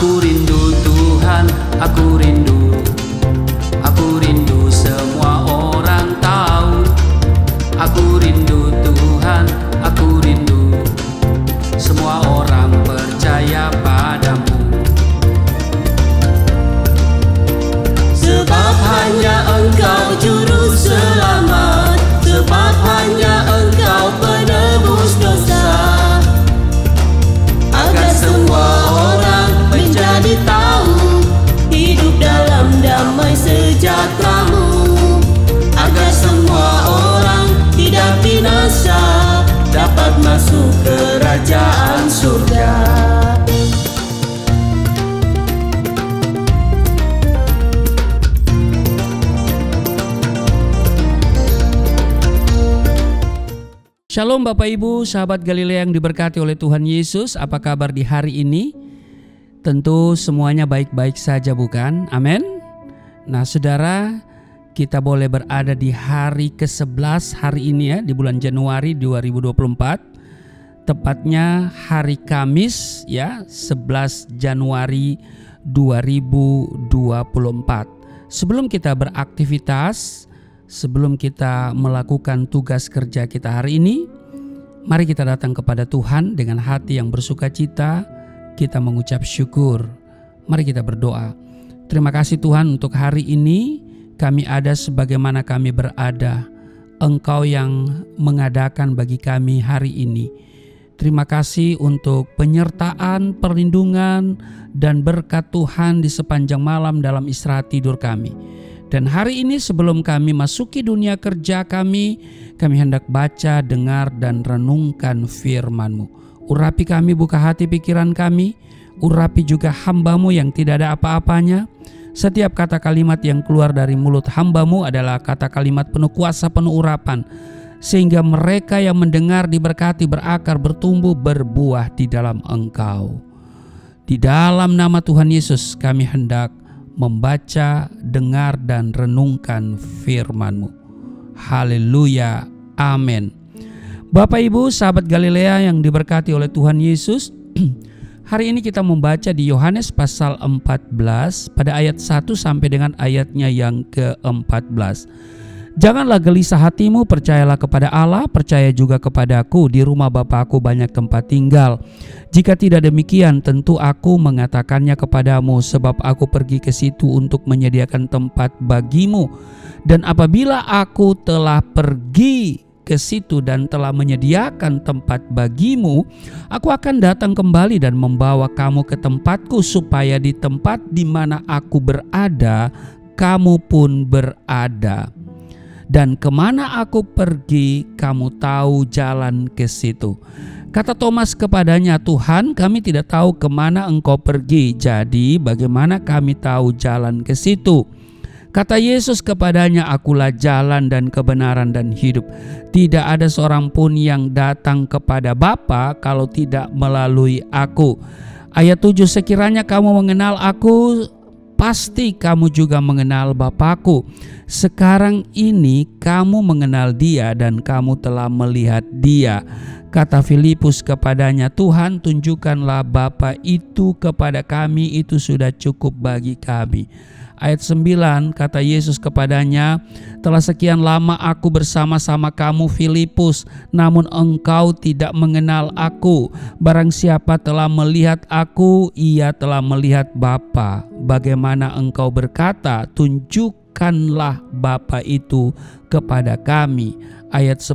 Aku rindu Tuhan, aku rindu. Aku rindu semua orang tahu. Aku rindu Tuhan, aku rindu. Semua orang percaya padamu. Sebab hanya Engkau juru selamat, sebab hanya Engkau penebus dosa. Agar semua orang menjadi tahu hidup dalam damai sejahtera-Mu. Agar semua orang tidak binasa, dapat masuk kerajaan surga. Shalom Bapak Ibu, sahabat Galilea yang diberkati oleh Tuhan Yesus. Apa kabar di hari ini? Tentu semuanya baik-baik saja, bukan? Amin. Nah saudara, kita boleh berada di hari ke-11 hari ini ya, di bulan Januari 2024. Tepatnya hari Kamis ya, 11 Januari 2024. Sebelum kita beraktivitas, sebelum kita melakukan tugas kerja kita hari ini, mari kita datang kepada Tuhan dengan hati yang bersuka cita. Kita mengucap syukur. Mari kita berdoa. Terima kasih Tuhan untuk hari ini kami ada sebagaimana kami berada. Engkau yang mengadakan bagi kami hari ini. Terima kasih untuk penyertaan, perlindungan, dan berkat Tuhan di sepanjang malam dalam istirahat tidur kami. Dan hari ini sebelum kami masuki dunia kerja kami hendak baca, dengar, dan renungkan firman-Mu. Urapi kami, buka hati pikiran kami, urapi juga hamba-Mu yang tidak ada apa-apanya. Setiap kata kalimat yang keluar dari mulut hamba-Mu adalah kata kalimat penuh kuasa, penuh urapan. Sehingga mereka yang mendengar diberkati, berakar, bertumbuh, berbuah di dalam Engkau. Di dalam nama Tuhan Yesus kami hendak membaca, dengar, dan renungkan firman-Mu. Haleluya, amin. Bapak Ibu sahabat Galilea yang diberkati oleh Tuhan Yesus, hari ini kita membaca di Yohanes pasal 14 pada ayat 1 sampai dengan ayatnya yang ke-14. Janganlah gelisah hatimu, percayalah kepada Allah, percaya juga kepadaku. Di rumah Bapa-Ku banyak tempat tinggal. Jika tidak demikian, tentu Aku mengatakannya kepadamu, sebab Aku pergi ke situ untuk menyediakan tempat bagimu. Dan apabila Aku telah pergi ke situ dan telah menyediakan tempat bagimu, Aku akan datang kembali dan membawa kamu ke tempatku, supaya di tempat di mana Aku berada, kamu pun berada. Dan kemana Aku pergi, kamu tahu jalan ke situ. Kata Thomas kepadanya, Tuhan, kami tidak tahu kemana Engkau pergi, jadi bagaimana kami tahu jalan ke situ? Kata Yesus kepadanya, Akulah jalan dan kebenaran dan hidup. Tidak ada seorang pun yang datang kepada Bapa kalau tidak melalui Aku. Ayat 7, sekiranya kamu mengenal Aku, pasti kamu juga mengenal Bapa-Ku. Sekarang ini kamu mengenal Dia dan kamu telah melihat Dia. Kata Filipus kepadanya, Tuhan, tunjukkanlah Bapa itu kepada kami, itu sudah cukup bagi kami. Ayat 9, kata Yesus kepadanya, telah sekian lama Aku bersama-sama kamu Filipus, namun engkau tidak mengenal Aku. Barang siapa telah melihat Aku, ia telah melihat Bapa. Bagaimana engkau berkata, tunjukkanlah Bapa itu kepada kami. Ayat 10,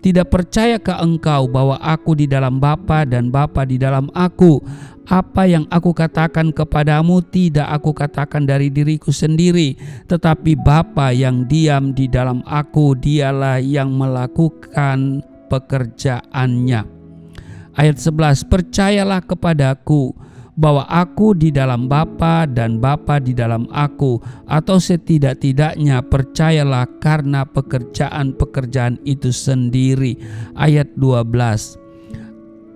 tidak percayakah engkau bahwa Aku di dalam Bapa dan Bapa di dalam Aku? Apa yang Aku katakan kepadamu tidak Aku katakan dari diriku sendiri, tetapi Bapa yang diam di dalam Aku, Dialah yang melakukan pekerjaannya. Ayat 11, percayalah kepadaku bahwa Aku di dalam Bapa dan Bapa di dalam Aku, atau setidak-tidaknya percayalah karena pekerjaan-pekerjaan itu sendiri. Ayat 12,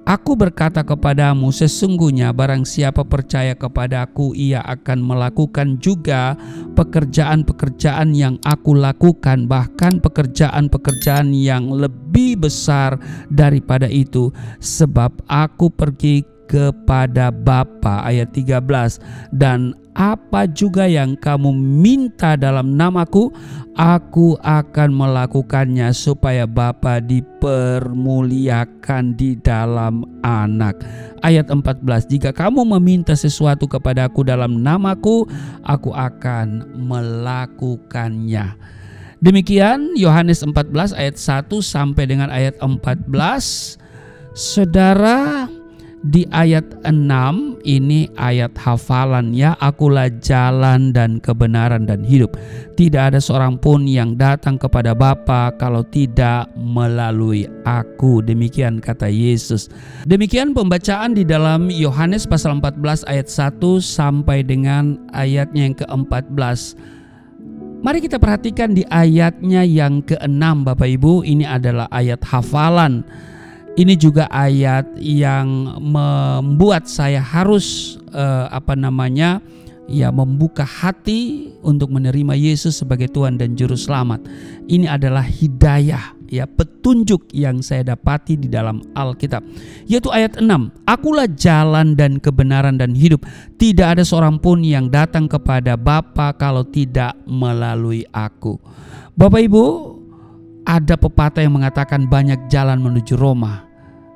Aku berkata kepadamu, sesungguhnya barang siapa percaya kepadaku, ia akan melakukan juga pekerjaan-pekerjaan yang Aku lakukan, bahkan pekerjaan-pekerjaan yang lebih besar daripada itu, sebab Aku pergi kepada Bapa. Ayat 13, dan apa juga yang kamu minta dalam namaku, aku akan melakukannya supaya Bapa dipermuliakan di dalam Anak. Ayat 14, jika kamu meminta sesuatu kepadaku dalam namaku, aku akan melakukannya. Demikian Yohanes 14 ayat 1 sampai dengan ayat 14. Saudara, di ayat 6 ini ayat hafalan ya, akulah jalan dan kebenaran dan hidup. Tidak ada seorang pun yang datang kepada Bapa kalau tidak melalui aku. Demikian kata Yesus. Demikian pembacaan di dalam Yohanes pasal 14 ayat 1 sampai dengan ayatnya yang ke-14. Mari kita perhatikan di ayatnya yang ke-6 Bapak Ibu. Ini adalah ayat hafalan. Ini juga ayat yang membuat saya harus membuka hati untuk menerima Yesus sebagai Tuhan dan Juru Selamat. Ini adalah hidayah, ya, petunjuk yang saya dapati di dalam Alkitab, yaitu ayat 6. Akulah jalan dan kebenaran dan hidup. Tidak ada seorang pun yang datang kepada Bapa kalau tidak melalui aku. Bapak Ibu, ada pepatah yang mengatakan banyak jalan menuju Roma,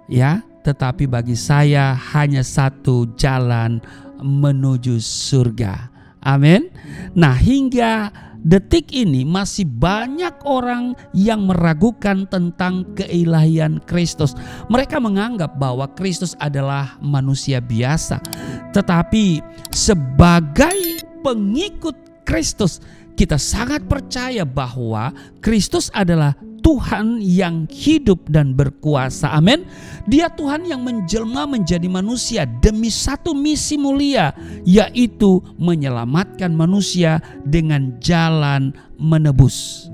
ya, tetapi bagi saya hanya satu jalan menuju surga. Amin. Nah, hingga detik ini masih banyak orang yang meragukan tentang keilahian Kristus. Mereka menganggap bahwa Kristus adalah manusia biasa. Tetapi sebagai pengikut Kristus, kita sangat percaya bahwa Kristus adalah Tuhan yang hidup dan berkuasa. Amin. Dia Tuhan yang menjelma menjadi manusia demi satu misi mulia, yaitu menyelamatkan manusia dengan jalan menebus.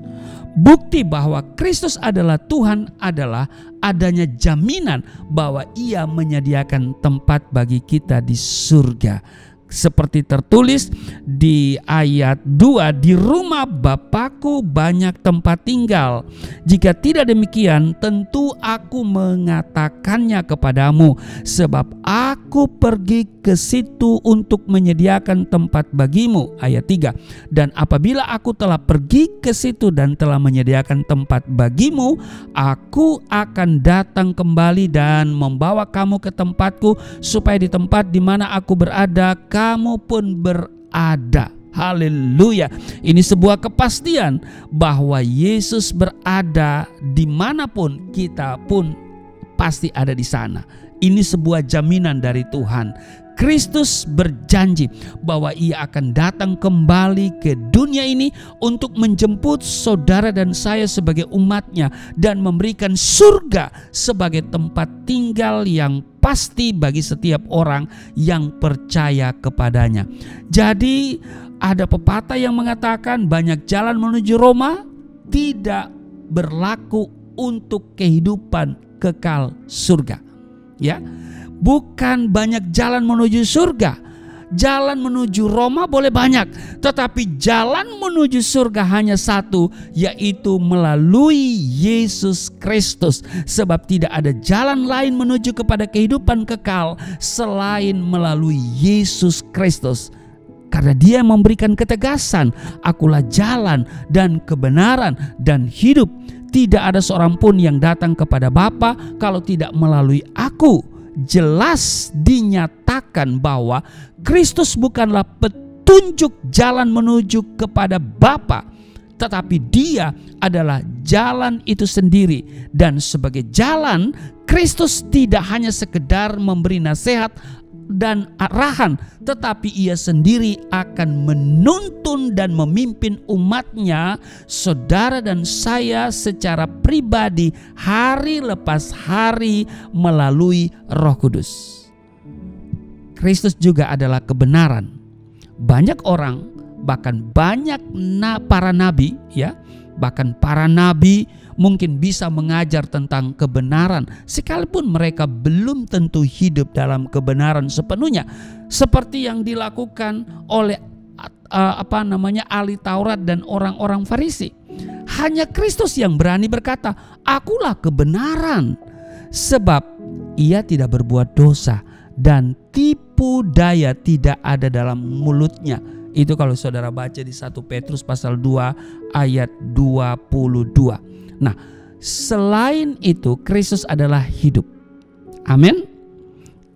Bukti bahwa Kristus adalah Tuhan adalah adanya jaminan bahwa Ia menyediakan tempat bagi kita di surga. Seperti tertulis di ayat 2, di rumah Bapakku banyak tempat tinggal. Jika tidak demikian, tentu aku mengatakannya kepadamu, sebab aku pergi ke situ untuk menyediakan tempat bagimu. Ayat 3, dan apabila aku telah pergi ke situ dan telah menyediakan tempat bagimu, aku akan datang kembali dan membawa kamu ke tempatku, supaya di tempat di mana aku berada, kamu pun berada. Haleluya. Ini sebuah kepastian bahwa Yesus berada dimanapun, kita pun pasti ada di sana. Ini sebuah jaminan dari Tuhan. Kristus berjanji bahwa Ia akan datang kembali ke dunia ini untuk menjemput saudara dan saya sebagai umatnya dan memberikan surga sebagai tempat tinggal yang pasti bagi setiap orang yang percaya kepadanya. Jadi ada pepatah yang mengatakan banyak jalan menuju Roma tidak berlaku untuk kehidupan kekal surga. Ya, bukan banyak jalan menuju surga. Jalan menuju Roma boleh banyak, tetapi jalan menuju surga hanya satu, yaitu melalui Yesus Kristus. Sebab tidak ada jalan lain menuju kepada kehidupan kekal selain melalui Yesus Kristus. Karena Dia memberikan ketegasan, akulah jalan dan kebenaran dan hidup. Tidak ada seorang pun yang datang kepada Bapa kalau tidak melalui aku. Jelas dinyatakan bahwa Kristus bukanlah petunjuk jalan menuju kepada Bapa, tetapi Dia adalah jalan itu sendiri. Dan sebagai jalan, Kristus tidak hanya sekedar memberi nasihat dan arahan, tetapi Ia sendiri akan menuntun dan memimpin umatnya, saudara dan saya secara pribadi hari lepas hari melalui Roh Kudus. Kristus juga adalah kebenaran. Banyak orang, bahkan banyak para nabi, ya, bahkan para nabi mungkin bisa mengajar tentang kebenaran, sekalipun mereka belum tentu hidup dalam kebenaran sepenuhnya, seperti yang dilakukan oleh ahli Taurat dan orang-orang Farisi. Hanya Kristus yang berani berkata, akulah kebenaran, sebab Ia tidak berbuat dosa dan tipu daya tidak ada dalam mulutnya. Itu kalau saudara baca di 1 Petrus pasal 2 ayat 22. Nah, selain itu Kristus adalah hidup. Amin.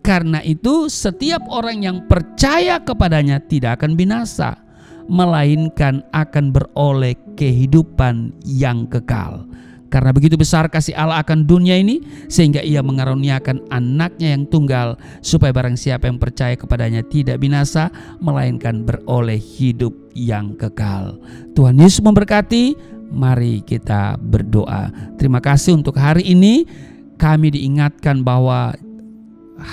Karena itu setiap orang yang percaya kepadanya tidak akan binasa, melainkan akan beroleh kehidupan yang kekal. Karena begitu besar kasih Allah akan dunia ini, sehingga ia mengaruniakan anaknya yang tunggal, supaya barang siapa yang percaya kepadanya tidak binasa, melainkan beroleh hidup yang kekal. Tuhan Yesus memberkati. Mari kita berdoa. Terima kasih untuk hari ini. Kami diingatkan bahwa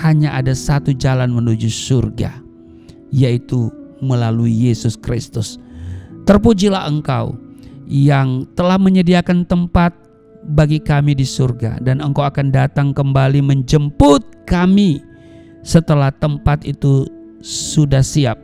hanya ada satu jalan menuju surga, yaitu melalui Yesus Kristus. Terpujilah Engkau yang telah menyediakan tempat bagi kami di surga, dan Engkau akan datang kembali menjemput kami setelah tempat itu sudah siap,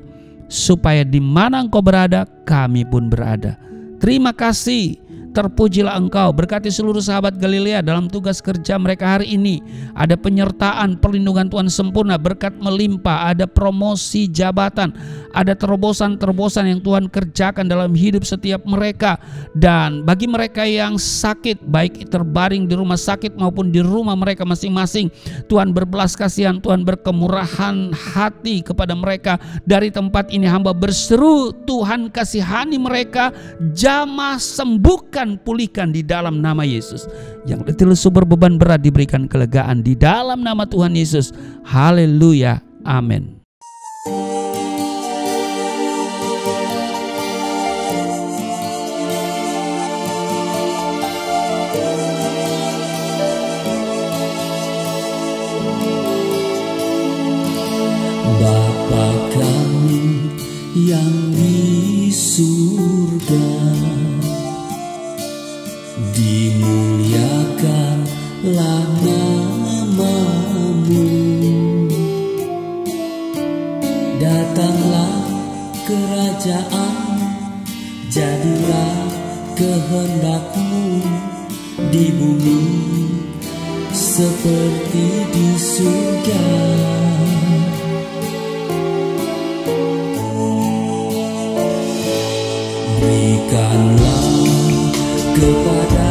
supaya di mana Engkau berada, kami pun berada. Terima kasih. Terpujilah Engkau. Berkati seluruh sahabat Galilea dalam tugas kerja mereka hari ini. Ada penyertaan, perlindungan Tuhan sempurna, berkat melimpah, ada promosi jabatan, ada terobosan-terobosan yang Tuhan kerjakan dalam hidup setiap mereka. Dan bagi mereka yang sakit, baik terbaring di rumah sakit maupun di rumah mereka masing-masing, Tuhan berbelas kasihan, Tuhan berkemurahan hati kepada mereka. Dari tempat ini hamba berseru, Tuhan kasihani mereka, jamah, sembuhkan, pulihkan di dalam nama Yesus. Yang letih lesu berbeban berat diberikan kelegaan di dalam nama Tuhan Yesus. Haleluya. Amin. Bapa kami yang di surga, dimuliakanlah nama-Mu. Datanglah kerajaan, jadilah kehendak-Mu di bumi seperti di surga. Berikanlah kepada